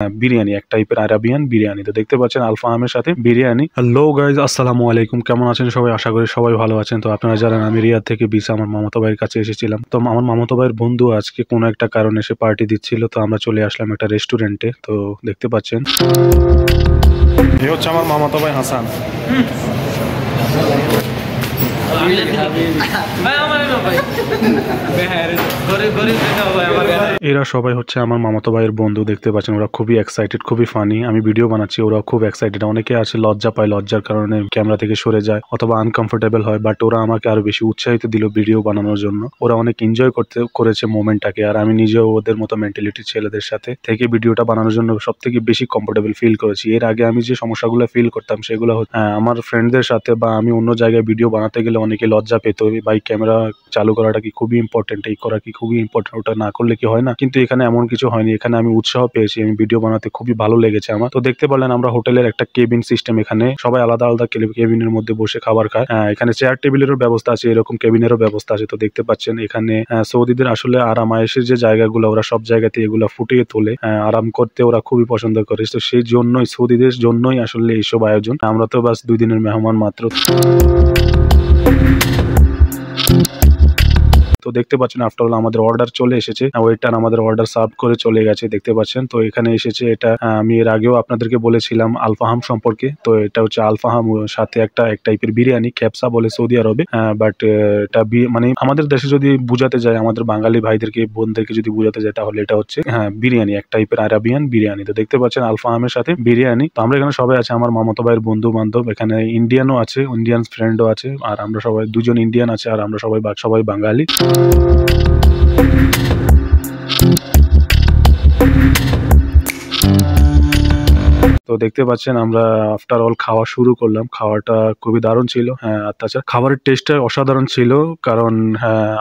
বিরিয়ানি, এক টাইপের আরাবিয়ান বিরিয়ানি। তো দেখতে পাচ্ছেন আল ফাহামের সাথে বিরিয়ানি। হ্যালো গাইজ, আসসালামু আলাইকুম। কেমন আছেন সবাই? আশা করি সবাই ভালো আছেন। তো আপনারা জানেন আমি রিয়াদ থেকে বিসা আমার মামাতো ভাইয়ের কাছে এসেছিলাম। তো আমার মামাতো ভাইয়ের বন্ধু আজকে কোনো একটা কারণে সে পার্টি দিচ্ছিল, তো আমরা চলে আসলাম একটা রেস্টুরেন্টে। তো দেখতে পাচ্ছেন এই হচ্ছে আমার মামাতো ভাই হাসান। এরা সবাই হচ্ছে আমার মামাতো ভাইয়ের বন্ধু। দেখতে পাচ্ছেন ওরা খুবই এক্সাইটেড, খুবই ফানি। আমি ভিডিও বানাচ্ছি, ওরা খুব এক্সাইটেড। অনেকে আছে লজ্জা পায়, লজ্জার কারণে ক্যামেরা থেকে সরে যায় অথবা আনকমফোর্টেবল হয়, বাট ওরা আমাকে আরো বেশি উৎসাহিত দিল ভিডিও বানানোর জন্য। ওরা অনেক এনজয় করেছে মোমেন্টটাকে। আর আমি নিজেও ওদের মতো মেন্টালিটির ছেলেদের সাথে থেকে ভিডিওটা বানানোর জন্য সব থেকে বেশি কমফোর্টেবল ফিল করেছি। এর আগে আমি যে সমস্যাগুলো ফিল করতাম সেগুলো আমার ফ্রেন্ডদের সাথে বা আমি অন্য জায়গায় ভিডিও বানাতে গেলে অনেকে লজ্জা পেত, ভাই ক্যামেরা চালু করাটা কি খুবই ইম্পর্টেন্ট, এই করা কি খুবই ইম্পর্টেন্ট, ওটা না করলে কি হয় না। কিন্তু এখানে এমন কিছু হয়নি, এখানে আমি উৎসাহ পেয়েছি, আমি ভিডিও বানাতে খুবই ভালো লেগেছে আমার। তো দেখতে পারলেন আমরা হোটেলের একটা কেবিন সিস্টেম, এখানে সবাই আলাদা আলাদা কেবিনের মধ্যে বসে খাবার খায়। এখানে চেয়ার টেবিলেরও ব্যবস্থা আছে, এরকম কেবিনেরও ব্যবস্থা আছে। তো দেখতে পাচ্ছেন এখানে সৌদিদের আসলে আরাম আয়েশের যে জায়গাগুলো ওরা সব জায়গাতে এগুলা ফুটিয়ে তোলে, আরাম করতে ওরা খুবই পছন্দ করে। তো সেই জন্যই সৌদিদের জন্যই আসলে এইসব আয়োজন। আমরা তো বাস 2 দিনের মেহমান মাত্র। তো দেখতে পাচ্ছেন আফটার অল আমাদের অর্ডার চলে এসেছে, ওয়েটার আমাদের অর্ডার সার্ভ করে চলে গেছে। দেখতে পাচ্ছেন তো এখানে এসেছে এটা, আমি এর আগেও আপনাদেরকে বলেছিলাম আল ফাহাম সম্পর্কে। তো এটা হচ্ছে আল ফাহাম সাথে এক টাইপের বিরিয়ানি, ক্যাপসা বলে সৌদি আরবে। বাট এটা মানে আমাদের দেশে যদি বুঝাতে যায়, আমাদের বাঙালি ভাইদেরকে বোনদেরকে যদি বুঝাতে যায়, তাহলে এটা হচ্ছে বিরিয়ানি, এক টাইপের আরাবিয়ান বিরিয়ানি। তো দেখতে পাচ্ছেন আল ফাহামের সাথে বিরিয়ানি। তো আমরা এখানে সবাই আছে, আমার মামাতো ভাইয়ের বন্ধু বান্ধব, এখানে ইন্ডিয়ানও আছে, ইন্ডিয়ান ফ্রেন্ডও আছে। আর আমরা সবাই 2 জন ইন্ডিয়ান আছে, আর আমরা সবাই বাঙালি। তো দেখতে পাচ্ছেন আমরা আফটার অল খাওয়া শুরু করলাম। খাওয়াটা খুবই দারুণ ছিল। আর তাছাড়া খাবারের টেস্টটা অসাধারণ ছিল, কারণ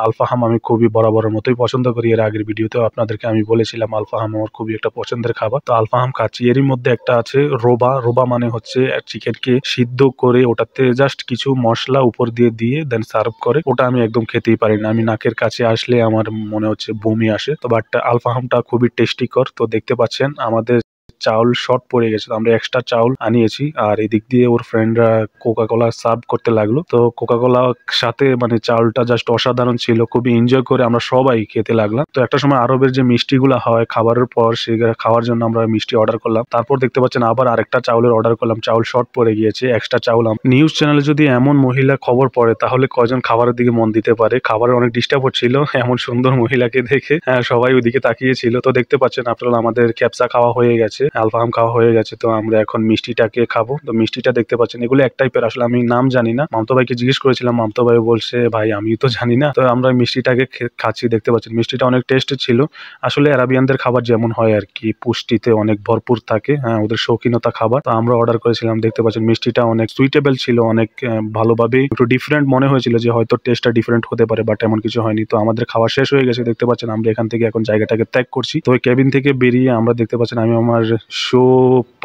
আল ফাহাম আমি খুবই বরাবরের মতোই পছন্দ করি। এর আগের ভিডিওতেও আপনাদেরকে আমি বলেছিলাম আল ফাহাম আমার খুবই একটা পছন্দের খাবার। তো আল ফাহাম খাচ্ছি। এরই মধ্যে একটা আছে রোবা। রোবা মানে হচ্ছে চিকেনকে সিদ্ধ করে ওটাতে জাস্ট কিছু মশলা উপর দিয়ে দেন সার্ভ করে। ওটা আমি একদম খেতেই পারি না, আমি নাকের কাছে আসলে আমার মনে হচ্ছে বমি আসে। তো বাট আল ফাহামটা খুবই টেস্টিকর। তো দেখতে পাচ্ছেন আমাদের চাউল শর্ট পড়ে গেছে, আমরা এক্সট্রা চাউল আনিয়েছি। আর এদিক দিয়ে ওর ফ্রেন্ডরা কোকা কোলা সার্ভ করতে লাগলো। তো কোকা কোলার সাথে মানে চাউলটা জাস্ট অসাধারণ ছিল, খুবই এনজয় করে আমরা সবাই খেতে লাগলাম। তো একটা সময় আরবের যে মিষ্টিগুলো হয় খাবারের পর, সেগুলো খাওয়ার জন্য আমরা মিষ্টি অর্ডার করলাম। তারপর দেখতে পাচ্ছেন আবার আরেকটা চাউলের অর্ডার করলাম, চাউল শর্ট পড়ে গিয়েছে, এক্সট্রা চাউল। নিউজ চ্যানেলে যদি এমন মহিলা খবর পড়ে তাহলে কয়জন খাবারের দিকে মন দিতে পারে। খাবারের অনেক ডিস্টার্ব হচ্ছিল, এমন সুন্দর মহিলাকে দেখে সবাই ওইদিকে তাকিয়েছিল। তো দেখতে পাচ্ছেন আপনারা আমাদের ক্যাপসা খাওয়া হয়ে গেছে, আল ফাহাম খাওয়া হয়ে গেছে। তো আমরা এখন মিষ্টিটাকে খাবো। তো মিষ্টিটা দেখতে পাচ্ছেন এগুলো এক টাইপের, আসলে আমি নাম জানি না। মামতো ভাইকে জিজ্ঞেস করেছিলাম, মামতো ভাই বলছে ভাই আমি তো জানি না। তো আমরা মিষ্টিটাকে খাচ্ছি। দেখতে পাচ্ছেন মিষ্টিটা অনেক টেস্ট ছিল। আসলে আরাবিয়ানদের খাবার যেমন হয় আর কি, পুষ্টিতে অনেক ভরপুর থাকে, ওদের শৌখিনতা খাবার। তো আমরা অর্ডার করেছিলাম। দেখতে পাচ্ছেন মিষ্টিটা অনেক সুইটেবল ছিল, অনেক ভালোভাবে, একটু ডিফারেন্ট মনে হয়েছিল যে হয়তো টেস্টটা ডিফারেন্ট হতে পারে, বাট এমন কিছু হয়নি। তো আমাদের খাওয়া শেষ হয়ে গেছে। দেখতে পাচ্ছেন আমরা এখান থেকে এখন জায়গাটাকে ত্যাগ করছি। তো ওই কেবিন থেকে বেরিয়ে আমরা দেখতে পাচ্ছেন আমি আমার শো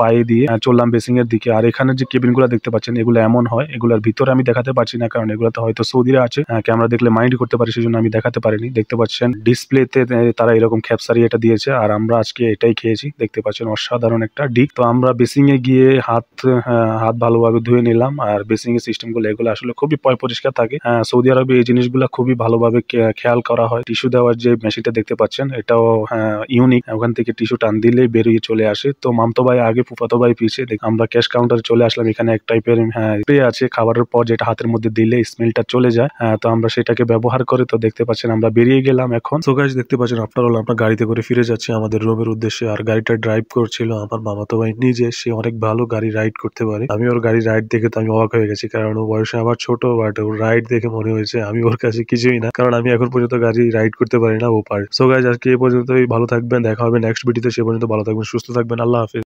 পায়ে দিয়ে চললাম বেসিং এর দিকে। আর এখানে যে কেবিন গুলো দেখতে পাচ্ছেন এগুলো এমন হয়, এগুলোর ভিতরে আমি দেখাতে পারছি না, কারণ এগুলোতে হয়তো সৌদিরা আছে, ক্যামেরা দেখলে মাইন্ড করতে পারে, সেই জন্য আমি দেখাতে পারিনি। দেখতে পাচ্ছেন ডিসপ্লেতে তারা এরকম খ্যাপসারি এটা দিয়েছে, আর আমরা আজকে এটাই খেয়েছি। দেখতে পাচ্ছেন অসাধারণ একটা ডিক। তো আমরা বেসিং এ গিয়ে হাত ভালোভাবে ধুয়ে নিলাম। আর বেসিং এর সিস্টেম গুলো এগুলো আসলে খুবই পরিষ্কার থাকে। সৌদি আরবে এই জিনিসগুলো খুবই ভালোভাবে খেয়াল করা হয়। টিস্যু দেওয়ার যে মেশিনটা দেখতে পাচ্ছেন এটাও ইউনিক, ওখান থেকে টিস্যু টান দিলেই বেরিয়ে চলে আসে। তো মামতো ভাই আগে, ফুফাতো ভাই পিছিয়ে। আমরা ক্যাশ কাউন্টারে চলে আসলাম। এখানে এক টাইপের স্প্রে আছে খাবারের পর, যেটা হাতের মধ্যে দিলে স্মেলটা চলে যায়। তো আমরা সেটাকে ব্যবহার করে, তো দেখতে পাচ্ছেন আমরা বেরিয়ে গেলাম এখন। সো গাইস দেখতে পাচ্ছেন আফটার অল আমরা গাড়িতে করে ফিরে যাচ্ছি আমাদের রুমের উদ্দেশ্যে। আর গাড়িটা ড্রাইভ করছিল আমার মামাতো ভাই নিজে, সে অনেক ভালো গাড়ি রাইড করতে পারে। আমি ওর গাড়ি রাইড দেখে তো আমি অবাক হয়ে গেছি, কারণ ও বয়সে আমার ছোট, বাট ওর রাইড দেখে মনে হয়েছে আমি ওর কাছে কিছুই না, কারণ আমি এখন পর্যন্ত গাড়ি রাইড করতে পারি না, ও পারে। সো গাইস আজকে এই পর্যন্তই, ভালো থাকবেন, দেখা হবে নেক্সট ভিডিওতে। সে পর্যন্ত ভালো থাকবেন, সুস্থ থাকবেন, আল্লাহ হাফেজ।